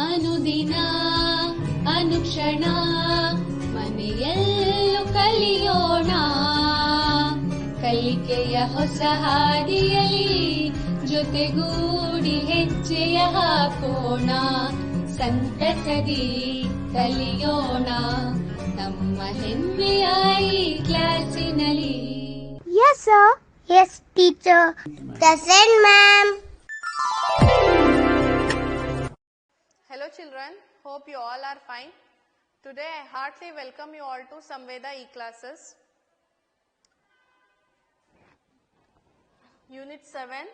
ಅನುದಿನ ಅನುಕ್ಷಣ ಮನೆಯಲ್ಲೂ ಕಲಿಯೋಣ ಕಲಿಕೆಯ ಹೊಸ ಹಾದಿಯಲ್ಲಿ ಜೊತೆಗೂಡಿ ಹೆಜ್ಜೆಯ ಹಾಕೋಣ ಸಂತಸದಿ ಕಲಿಯೋಣ ನಮ್ಮ ಹೆಮ್ಮೆಯ ಈ ಕ್ಲಾಸಿನಲ್ಲಿ. Yes, sir. Yes, teacher. Present, ma'am. Hello children, hope you all are fine. Today I heartily welcome you all to Samveda E-classes. Unit 7,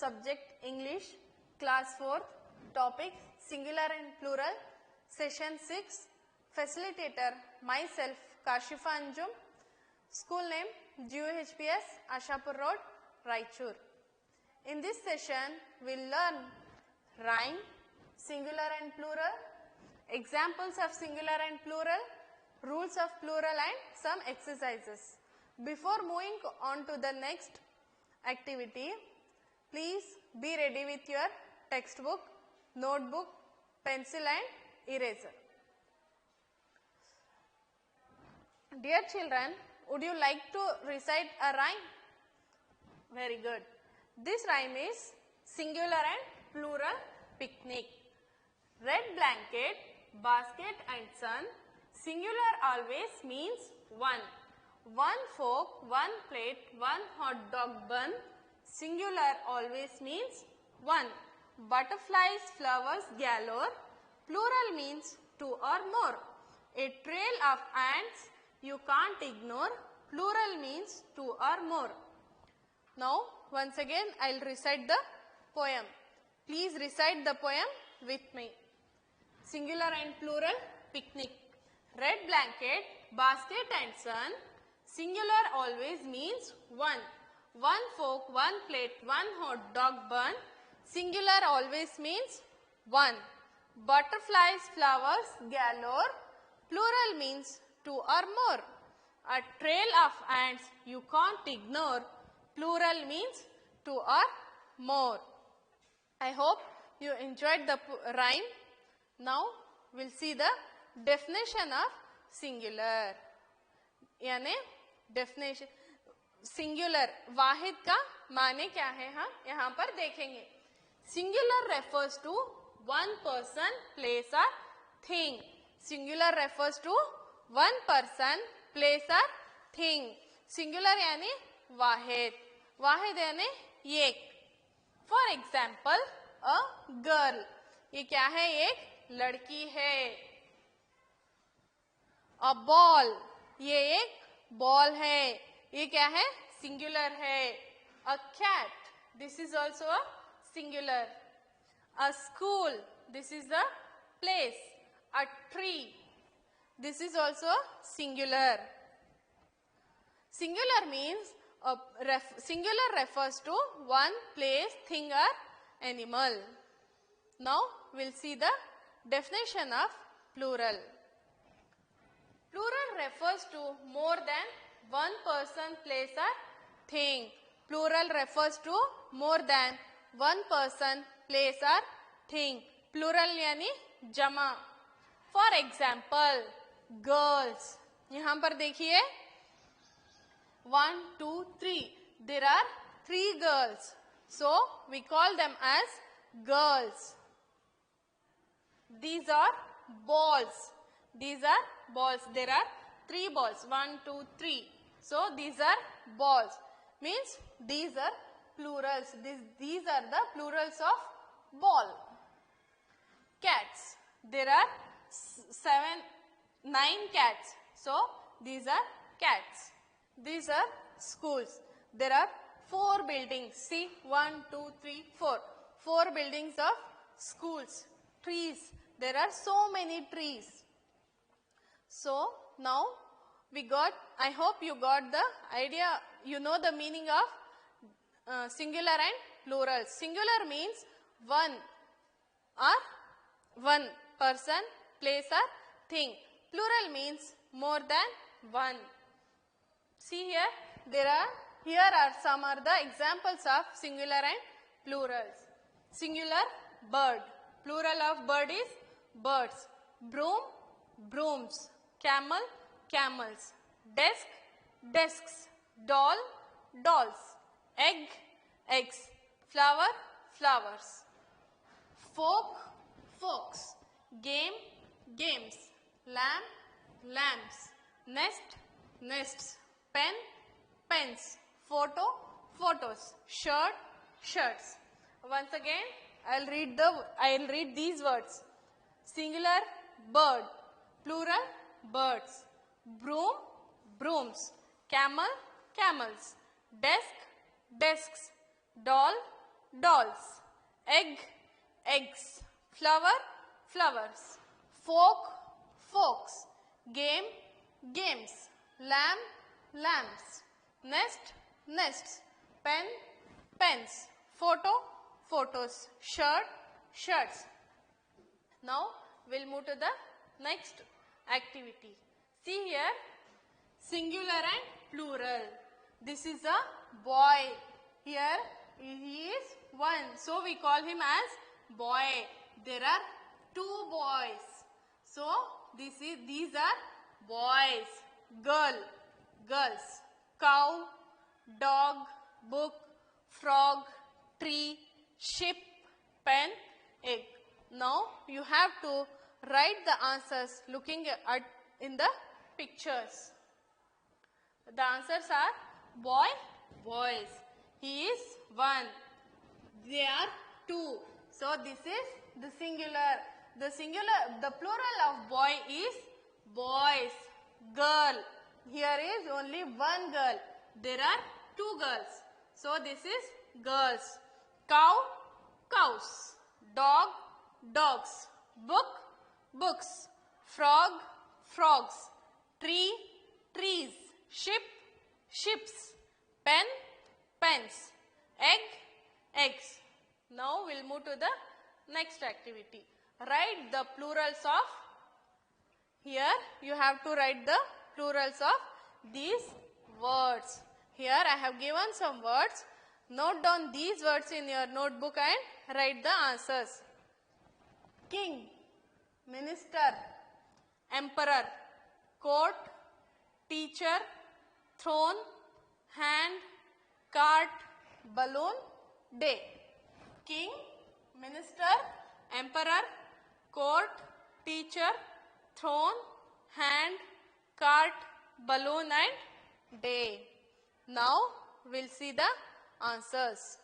Subject English, Class 4th, Topic Singular and Plural, Session 6, Facilitator myself Kashifa Anjum, School name GUHPS Ashapur Road, Raichur. In this session we will learn rhyme, singular and plural, examples of singular and plural, rules of plural and some exercises. Before moving on to the next activity, please be ready with your textbook, notebook, pencil and eraser. Dear children, would you like to recite a rhyme? Very good. This rhyme is singular and plural picnic. Red blanket, basket and sun. Singular always means one. One fork, one plate, one hot dog bun. Singular always means one. Butterflies, flowers galore. Plural means two or more. A trail of ants you can't ignore. Plural means two or more. Now once again I will recite the poem. Please recite the poem with me. Singular and plural picnic. Red blanket, basket and sun. Singular always means one. One fork, one plate, one hot dog bun. Singular always means one. Butterflies, flowers galore. Plural means two or more. A trail of ants you can't ignore. Plural means two or more. I hope you enjoyed the rhyme. Now we'll see the definition of singular. यानी definition singular वाहिद का माने क्या है हम यहाँ पर देखेंगे. Singular refers to one person, place or thing. Singular refers to one person, place or thing. Singular यानी वाहिद. वाहिद यानी एक. For example, a girl. ये क्या है? एक लड़की है. A ball. ये एक बॉल है. ये क्या है? सिंगुलर है. A cat. This is also a singular. A school. This is the place. A tree. This is also singular. Singular means singular refers to one place, thing or animal. Now we'll see the definition of plural. Plural refers to more than one person, place or thing. Plural refers to more than one person, place or thing. Plural यानी जमा. For example, girls. यहाँ पर देखिए 1, 2, 3. There are 3 girls. So we call them as girls. These are balls. These are balls. There are 3 balls. 1, 2, 3. So these are balls. Means these are plurals. These are the plurals of ball. Cats. There are 9 cats. So these are cats. These are schools. There are 4 buildings. See 1, 2, 3, 4. 4 buildings of schools. Trees. There are so many trees. So now we got, I hope you got the idea, you know the meaning of singular and plural. Singular means one or one person, place or thing. Plural means more than one. See here, here are some are the examples of singular and plurals. Singular bird. Plural of bird is birds. Broom, brooms. Camel, camels. Desk, desks. Doll, dolls. Egg, eggs. Flower, flowers. Folk, folks. Game, games. Lamb, lambs. Nest, nests. Pen, pens. Photo, photos. Shirt, shirts. Once again, I'll read these words. Singular, bird. Plural, birds. Broom, brooms. Camel, camels. Desk, desks. Doll, dolls. Egg, eggs. Flower, flowers. Folk, folks. Game, games. Lamb, lambs. Nest, nests. Pen, pens. Photo, photos. Shirt, shirts. Now we'll move to the next activity. See here, singular and plural. This is a boy. Here he is one, so we call him as boy. There are two boys, so these are boys. Girl, girls. Cow, dog, book, frog, tree, ship, pen, egg. Now you have to write the answers looking at in the pictures. The answers are boy, boys. He is one. They are two. So this is the singular. The plural of boy is boys. Girl. Here is only one girl. There are two girls. So this is girls. Cow, cows. Dog, dogs. Book, books. Frog, frogs. Tree, trees. Ship, ships. Pen, pens. Egg, eggs. Now we'll move to the next activity. Write the plurals of, here you have to write the plurals of these words. Here I have given some words. Note down these words in your notebook and write the answers. King, minister, emperor, court, teacher, throne, hand, cart, balloon, day. King, minister, emperor, court, teacher, throne, hand, cart, balloon and day. Now we'll see the answers.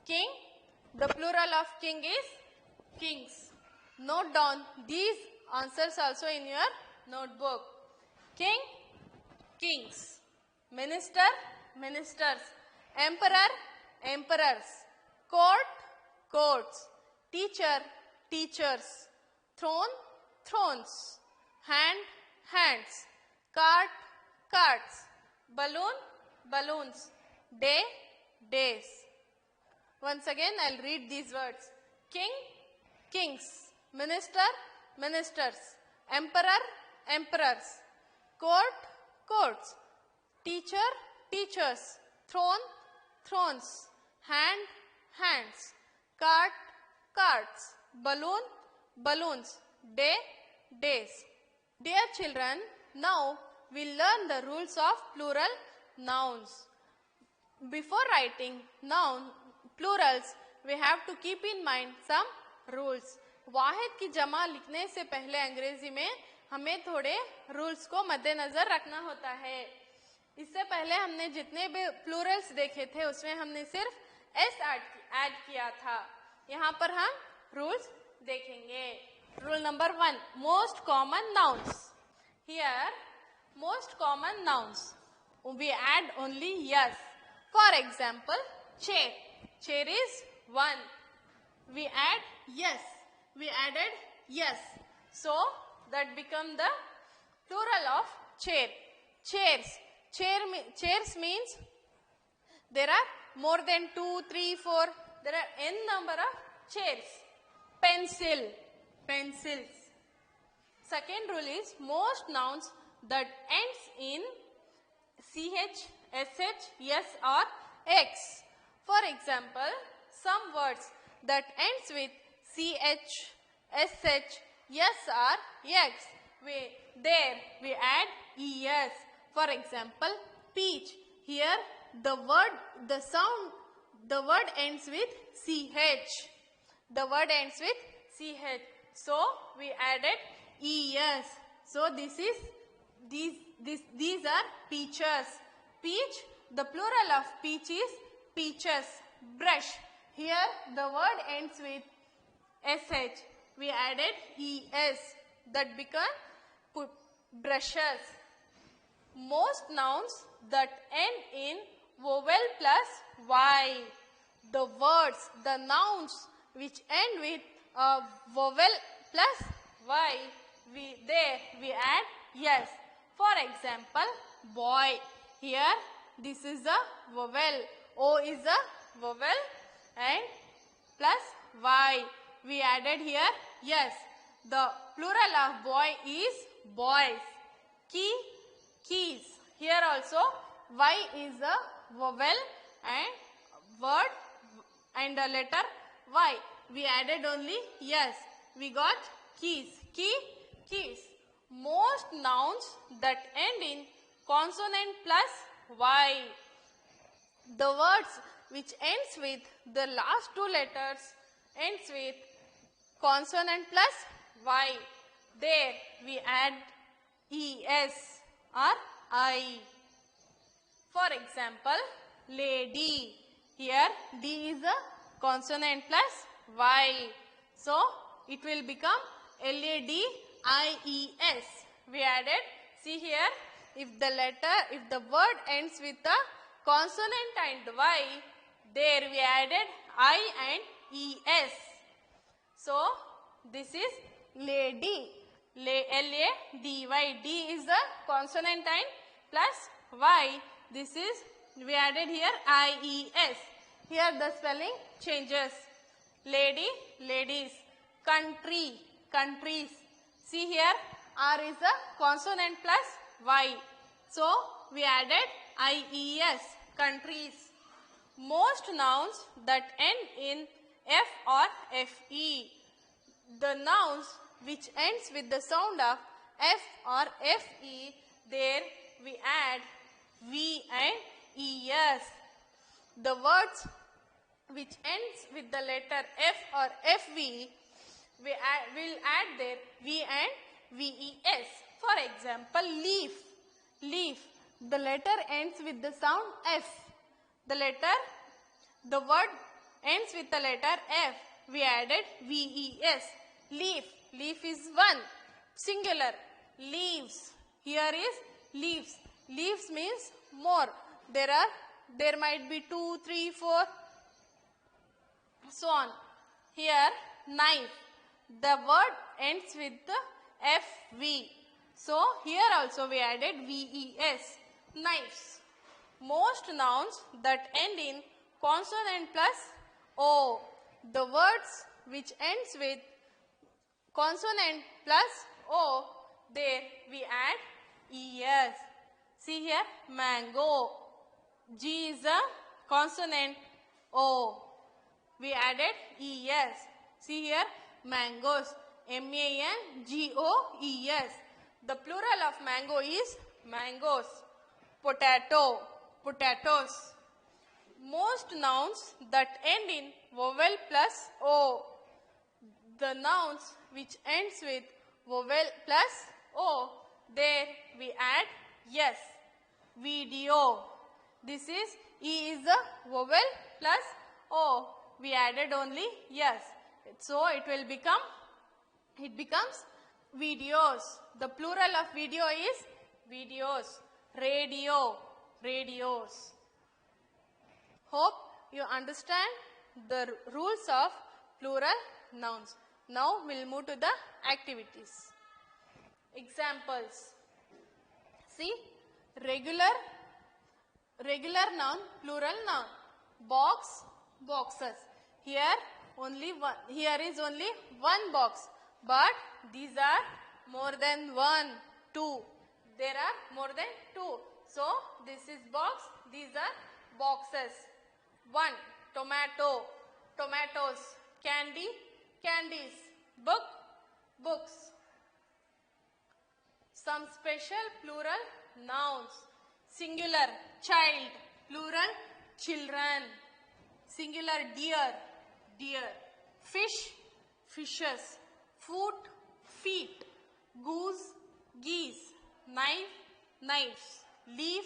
King, the plural of king is kings. Note down these answers also in your notebook. King, kings. Minister, ministers. Emperor, emperors. Court, courts. Teacher, teachers. Throne, thrones. Hand, hands. Cart, carts. Balloon, balloons. Day, days. Once again I'll read these words. King, kings. Minister, ministers. Emperor, emperors. Court, courts. Teacher, teachers. Throne, thrones. Hand, hands. Cart, carts. Balloon, balloons. Day, days. Dear children, now we'll learn the rules of plural nouns. Before writing noun plurals, we have to keep in mind some rules. वाहिद की जमा लिखने से पहले अंग्रेजी में हमें थोड़े rules को मद्देनजर रखना होता है. इससे पहले हमने जितने भी प्लूरल्स देखे थे उसमें हमने सिर्फ एस ऐड किया था. यहाँ पर हम रूल्स देखेंगे. Rule number 1, most common nouns. Here most common nouns we add only yes. For example, chair. Chair is 1. We add yes. We added yes. So that become the plural of chair. Chairs. Chairs means there are more than 2, 3, 4. There are n number of chairs. Pencil. Pencils. Second rule is most nouns that ends in ch, sh, s or x. For example, some words that ends with ch, sh, s are eggs. There we add es. For example, peach. Here the word ends with ch. The word ends with ch. So we added es. So these are peaches. Peach. The plural of peach is peaches. Brush. Here the word ends with sh. We added es. That become brushes. Most nouns that end in vowel plus y. The words, the nouns which end with a vowel plus y, we add yes. For example, boy. Here this is a vowel. O is a vowel and plus y. We added here yes. The plural of boy is boys. Key, keys. Here also y is a vowel and word and a letter y. We added only yes. We got keys. Key, keys. Most nouns that end in consonant plus y. The words which ends with the last two letters ends with consonant plus y. There we add es or I. For example, lady. Here D is a consonant plus y. So it will become LADIES. We added, see here, if the word ends with a consonant and y, there we added I and es. So this is lady. LADY. D is the consonant and plus y. This is, we added here IES. Here the spelling changes. Lady, ladies. Country, countries. See here, R is a consonant plus y. So we added IES, countries. Most nouns that end in F or FE. The nouns which ends with the sound of F or FE, there we add V and ES. The words which ends with the letter F or FV, will add there V and VES. For example, leaf. Leaf. The letter ends with the sound F. The word ends with the letter F. We added VES. Leaf. Leaf is one. Singular. Leaves. Here is leaves. Leaves means more. There might be 2, 3, 4, so on. Here, knife. The word ends with the FV. So here also we added VES. Knives. Most nouns that end in consonant plus O. The words which ends with consonant plus O, there we add ES. See here, mango. G is a consonant O. We added ES. See here, mangoes. MANGOES. The plural of mango is mangoes. Potato, potatoes. Most nouns that end in vowel plus O. The nouns which ends with vowel plus O, there we add yes. Video. This is E is a vowel plus O. We added only yes. So it becomes videos. The plural of video is videos. Radio, radios. Hope you understand the rules of plural nouns. Now we'll move to the activities. Examples. See, regular noun, plural noun. Box, boxes. Here is only one box, but these are more than 1, 2. There are more than 2. So this is box, these are boxes. 1. Tomato, tomatoes. Candy, candies. Book, books. Some special plural nouns. Singular, child. Plural, children. Singular, deer, deer. Fish, fishes. Foot, feet. Goose, geese. Knife, knives. Leaf,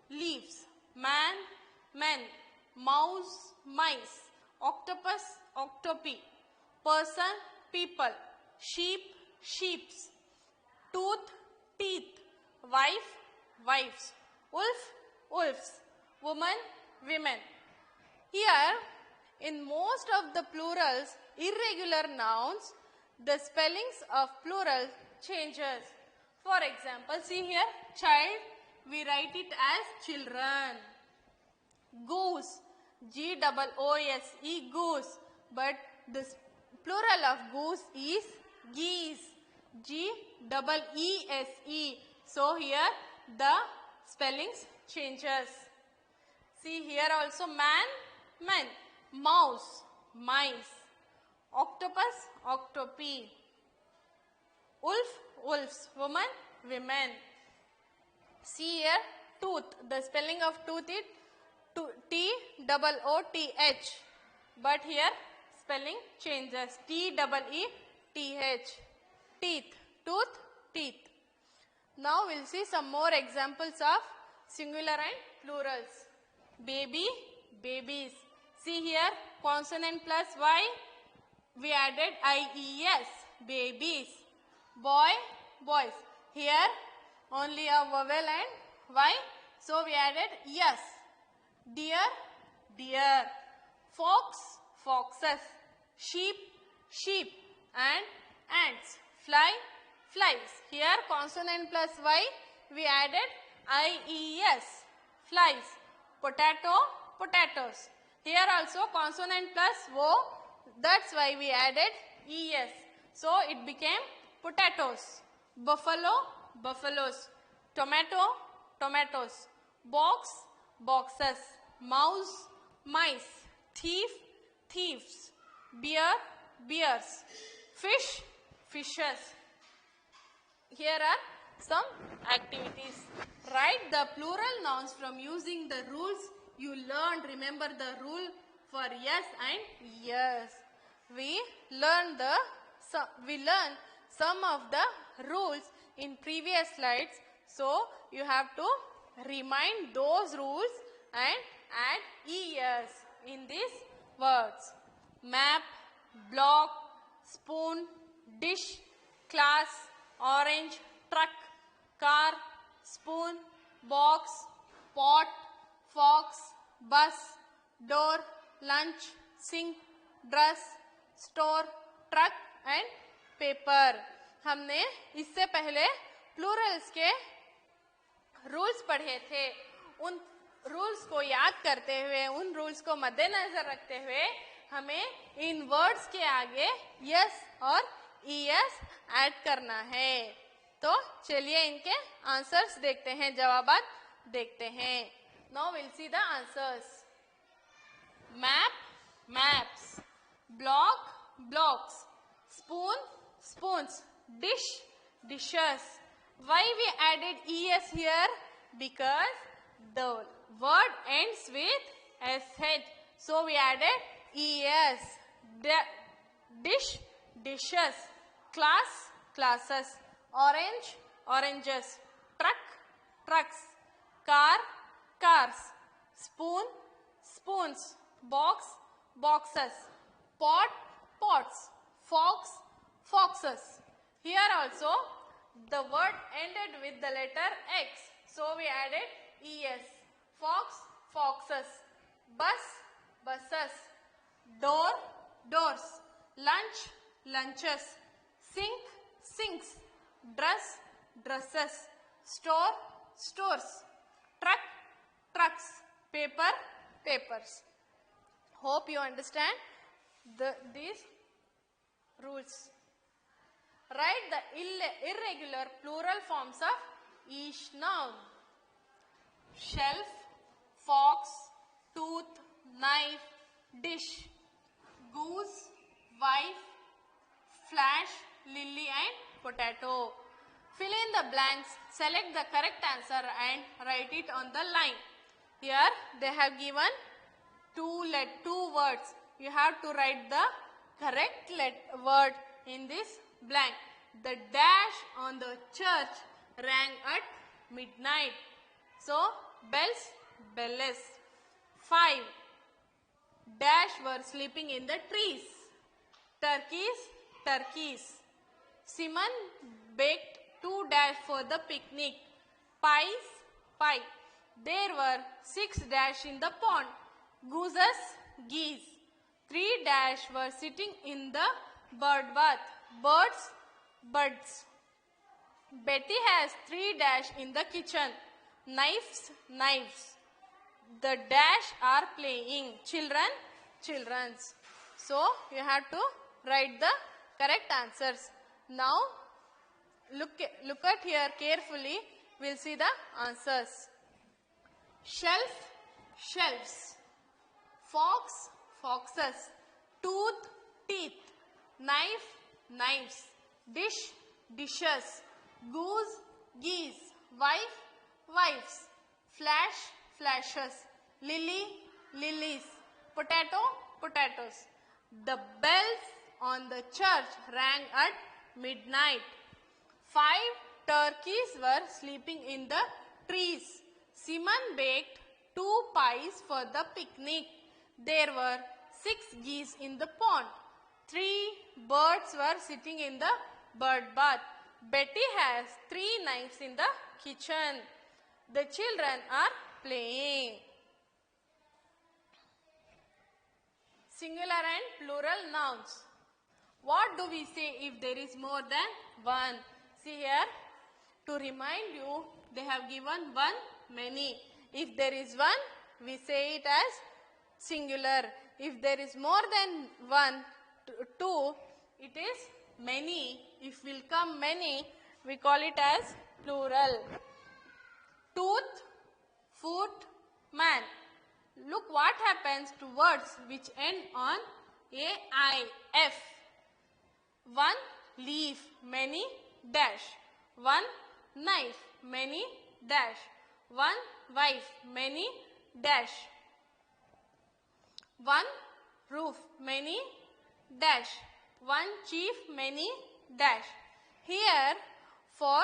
leaves. Man, men. Mouse, mice. Octopus, octopi. Person, people. Sheep, sheeps. Tooth, teeth. Wife, wives. Wolf, wolves. Woman, women. Here, in most of the plurals, irregular nouns, the spellings of plural changes. For example, see here, child, we write it as children. Goose, Goose, goose. But the plural of goose is geese, Geese. So here the spellings changes. See here also man, man. Mouse, mice. Octopus, octopi. Wolf, wolves. Woman, women. See here tooth. The spelling of tooth is Tooth. But here spelling changes. Teeth. Teeth. Tooth, teeth. Now we'll see some more examples of singular and plurals. Baby, babies. See here consonant plus Y. We added IES. Babies. Boy, boys. Here only a vowel and Y. So we added yes. Deer, deer. Fox, foxes. Sheep, sheep. And ants. Fly, flies. Here consonant plus Y. We added IES. Flies. Potato, potatoes. Here also consonant plus O. That's why we added ES. So it became potatoes. Buffalo, buffaloes. Tomato, tomatoes. Box, boxes. Mouse, mice. Thief, thieves. Bear, bears. Fish, fishes. Here are some activities. Write the plural nouns from using the rules you learned. Remember the rule for yes and yes. We learned some of the rules in previous slides. So you have to remind those rules and add ES in these words. Map, block, spoon, dish, class, orange, truck, car, spoon, box, pot, fox, bus, door, lunch, sink, dress, store, truck and paper. हमने इससे पहले Plurals के rules पढ़े थे. उन rules को याद करते हुए, उन रूल्स को मद्देनजर रखते हुए हमें इन वर्ड्स के आगे यस और ईएस ऐड करना है. तो चलिए इनके आंसर्स देखते हैं, जवाबात देखते हैं. Now will see the answers. Map, maps. Block, blocks. Spoon, spoons. Dish, dishes. Why we added es here? Because the word ends with sh. So we added es. Dish, dishes. Class, classes. Orange, oranges. Truck, trucks. Car, cars. Spoon, spoons. Box, boxes. Pot, pots. Fox, foxes. Here also the word ended with the letter X. So we added ES. Fox, foxes. Bus, buses. Door, doors. Lunch, lunches. Sink, sinks. Dress, dresses. Store, stores. Truck, trucks. Paper, papers. Hope you understand these rules. Write the irregular plural forms of each noun. Shelf, fox, tooth, knife, dish. Goose, wife, flash, lily and potato. Fill in the blanks, select the correct answer and write it on the line. Here they have given two words. You have to write the correct word in this blank. The dash on the church rang at midnight. So, bells, belles. 5. Dash were sleeping in the trees. Turkeys, turkeys. Simon baked 2 dash for the picnic. Pies, pie. There were 6 dash in the pond. Gooses, geese. 3 dash were sitting in the bird bath. Birds, birds. Betty has 3 dash in the kitchen. Knives, knives. The dash are playing. Children, children's. So, you have to write the correct answers. Now, look at here carefully. We'll see the answers. Shelf, shelves. Fox, foxes. Tooth, teeth. Knife, knives. Dish, dishes. Goose, geese. Wife, wives. Flash, flashes. Lily, lilies. Potato, potatoes. The bells on the church rang at midnight. 5 turkeys were sleeping in the trees. Simon baked 2 pies for the picnic. There were 6 geese in the pond. 3 birds were sitting in the bird bath. Betty has 3 knives in the kitchen. The children are playing. Singular and plural nouns. What do we say if there is more than one? See here, to remind you, they have given one, many. If there is one, we say it as singular. If there is more than one, two, it is many. If will come many, we call it as plural. Tooth, foot, man. Look what happens to words which end on A-I-F. 1 leaf, many, dash. 1 knife, many, dash. 1 wife, many, dash. 1 roof, many, dash. 1 chief, many, dash. Here, for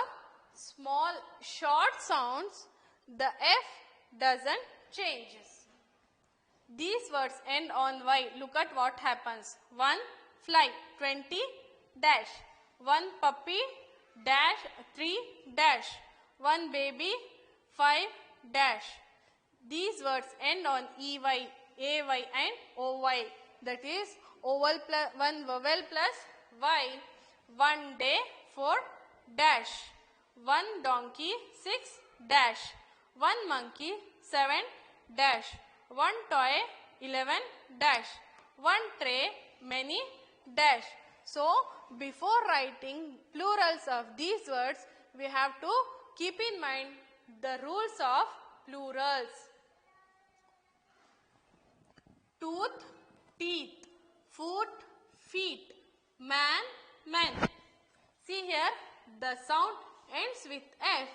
small, short sounds, the F doesn't change. These words end on Y. Look at what happens. 1 fly, 20, dash. 1 puppy, dash, 3, dash. 1 baby, 5, dash. These words end on EY, AY and OY. That is, oval plus 1 vowel plus Y. 1 day, 4, dash. 1 donkey, 6, dash. 1 monkey, 7, dash. 1 toy, 11, dash. 1 tray, many, dash. So, before writing plurals of these words, we have to keep in mind the rules of plurals. Tooth, teeth. Foot, feet. Man, men. See here, the sound ends with F.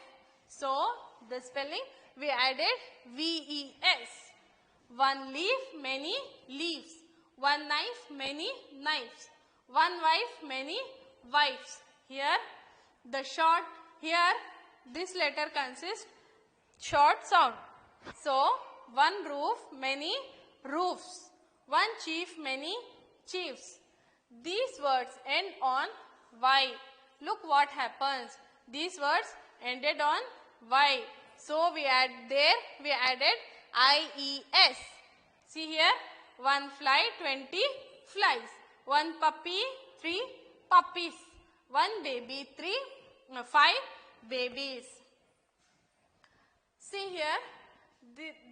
So, the spelling we added VES. 1 leaf, many leaves. 1 knife, many knives. 1 wife, many wives. Here, this letter consists short sound. So, 1 roof, many roofs. 1 chief, many chiefs. These words end on Y. Look what happens. These words ended on Y. So, we added IES. See here, 1 fly, 20 flies. 1 puppy, 3 puppies. 1 baby, 5 babies. See here,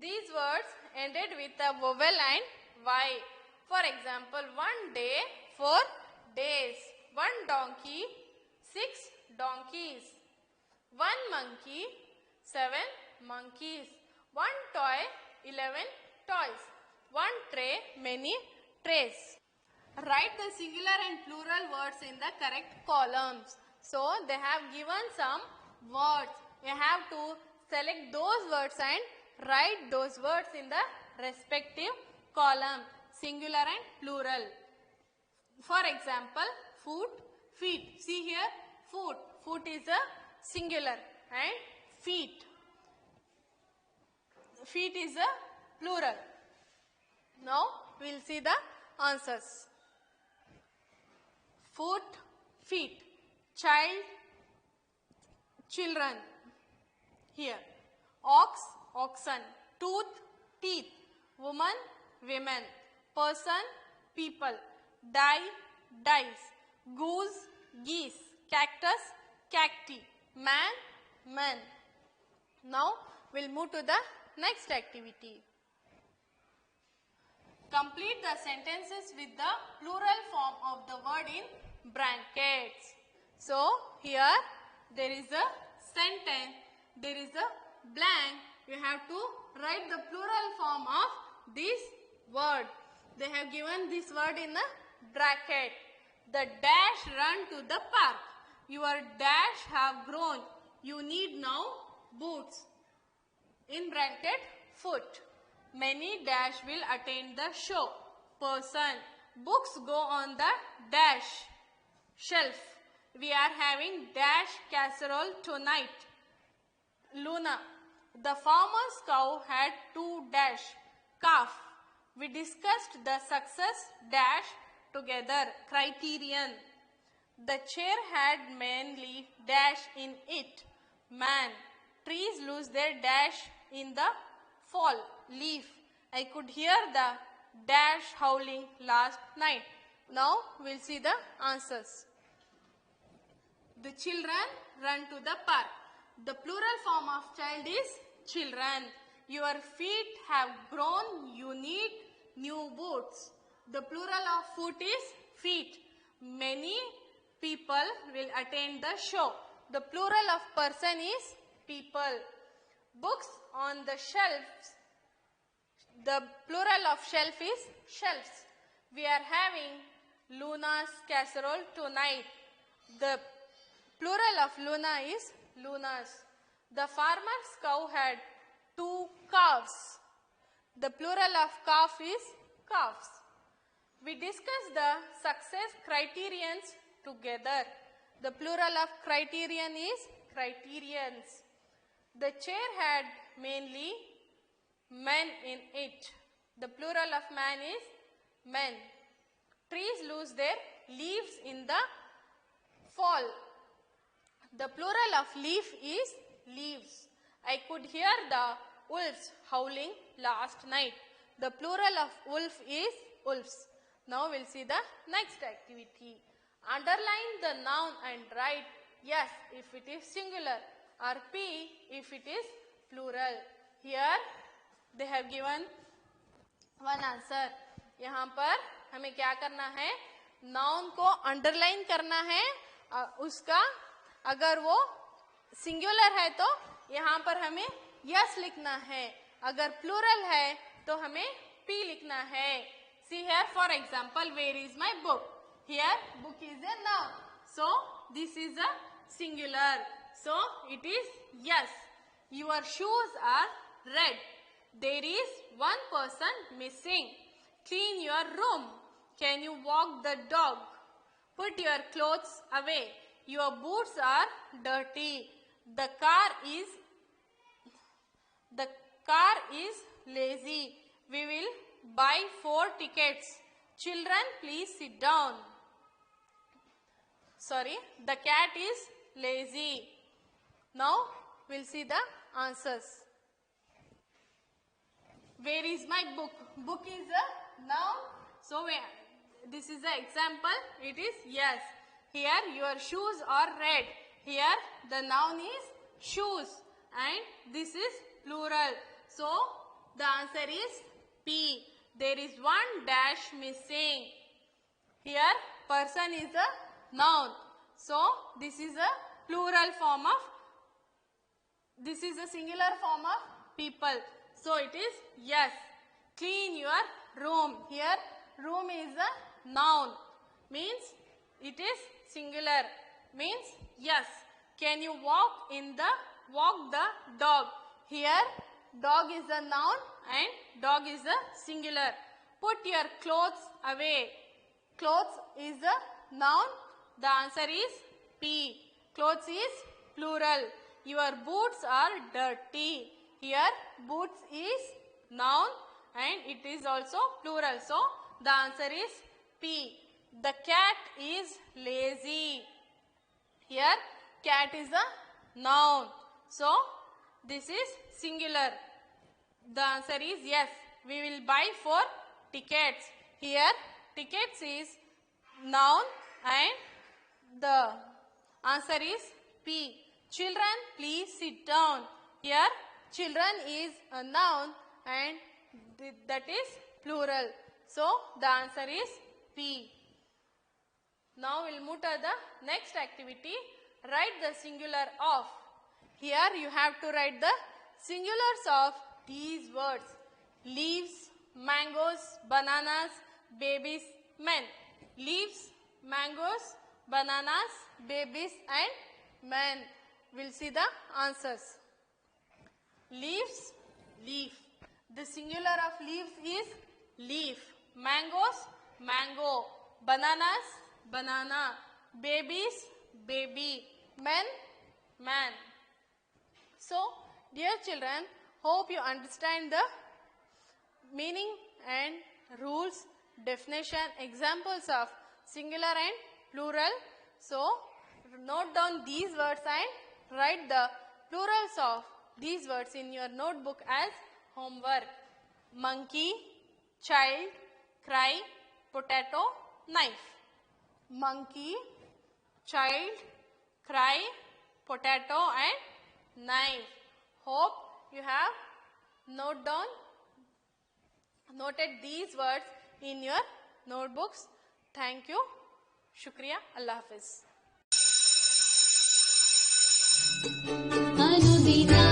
these words ended with a vowel and Y. For example, 1 day, 4 days. 1 donkey, 6 donkeys. 1 monkey, 7 monkeys. 1 toy, 11 toys. 1 tray, many trays. Write the singular and plural words in the correct columns. So they have given some words. You have to select those words and write those words in the respective column, singular and plural. For example, foot, feet. See here, foot. Foot is a singular and feet. Feet is a plural. Now we will see the answers. Foot, feet. Child, children. Here. Ox, oxen. Tooth, teeth. Woman, women. Person, people. Die, dice. Goose, geese. Cactus, cacti. Man, man. Now we'll move to the next activity. Complete the sentences with the plural form of the word in brackets. So here there is a sentence, there is a blank. You have to write the plural form of this word. They have given this word in a bracket. The dash run to the park. Your dash have grown. You need now boots. In bracket, foot. Many dash will attend the show. Person. Books go on the dash shelf. We are having dash casserole tonight. Luna. The farmer's cow had 2 dash calf. We discussed the success dash together. Criterion. The chair had mainly dash in it. Man. Trees lose their dash in the fall. Leaf. I could hear the dash howling last night. Now we'll see the answers. The children run to the park. The plural form of child is children. Your feet have grown. You need new boots. The plural of foot is feet. Many people will attend the show. The plural of person is people. Books on the shelves. The plural of shelf is shelves. We are having Luna's casserole tonight. The plural of Luna is Lunas. The farmer's cow had 2 calves. The plural of calf is calves. We discussed the success criterions together. The plural of criterion is criterions. The chair had mainly men in it. The plural of man is men. Trees lose their leaves in the fall. The plural of leaf is leaves. I could hear the wolves howling last night. The plural of wolf is wolves. Now we'll see the next activity. Underline the noun and write yes if it is singular or P if it is plural. Here they have given one answer. यहाँ पर हमें क्या करना है, noun को underline करना है. उसका अगर वो सिंगुलर है तो यहाँ पर हमें यस लिखना है, अगर प्लूरल है तो हमें पी लिखना है. See here, for example, where is my book? Here book is a noun, so this is a singular, so it is yes. Your shoes are red. There is one person missing. Clean your room. Can you walk the dog? Put your clothes away. Your boots are dirty. The car is lazy. We will buy 4 tickets. Children, please sit down. Sorry, the cat is lazy. Now we'll see the answers. Where is my book? Book is a noun. So this is the example. It is yes. Here your shoes are red. Here the noun is shoes and this is plural. So the answer is P. There is one dash missing. Here person is a noun. So this is a plural form of, this is a singular form of people. So it is yes. Clean your room. Here room is a noun. Means it is singular. Means yes. Can you walk the dog? Here dog is a noun and dog is a singular. Put your clothes away. Clothes is a noun. The answer is P. Clothes is plural. Your boots are dirty. Here boots is noun and it is also plural. So the answer is P. The cat is lazy. Here cat is a noun. So this is singular. The answer is yes. We will buy 4 tickets. Here tickets is noun and the answer is P. Children, please sit down. Here children is a noun and that is plural. So the answer is P. Now we will move to the next activity. Write the singular of. Here you have to write the singulars of these words. Leaves, mangoes, bananas, babies, men. Leaves, mangoes, bananas, babies and men. We'll see the answers. Leaves, leaf. The singular of leaves is leaf. Mangoes, mango. Bananas, banana. Babies, baby. Men, man. So, dear children, hope you understand the meaning and rules, definition, examples of singular and plural. So, note down these words and write the plurals of these words in your notebook as homework. Monkey, child, cry, potato, knife. Monkey, child, cry, potato and knife. Hope you have noted these words in your notebooks. Thank you. Shukriya. Allah Hafiz. अनुदिना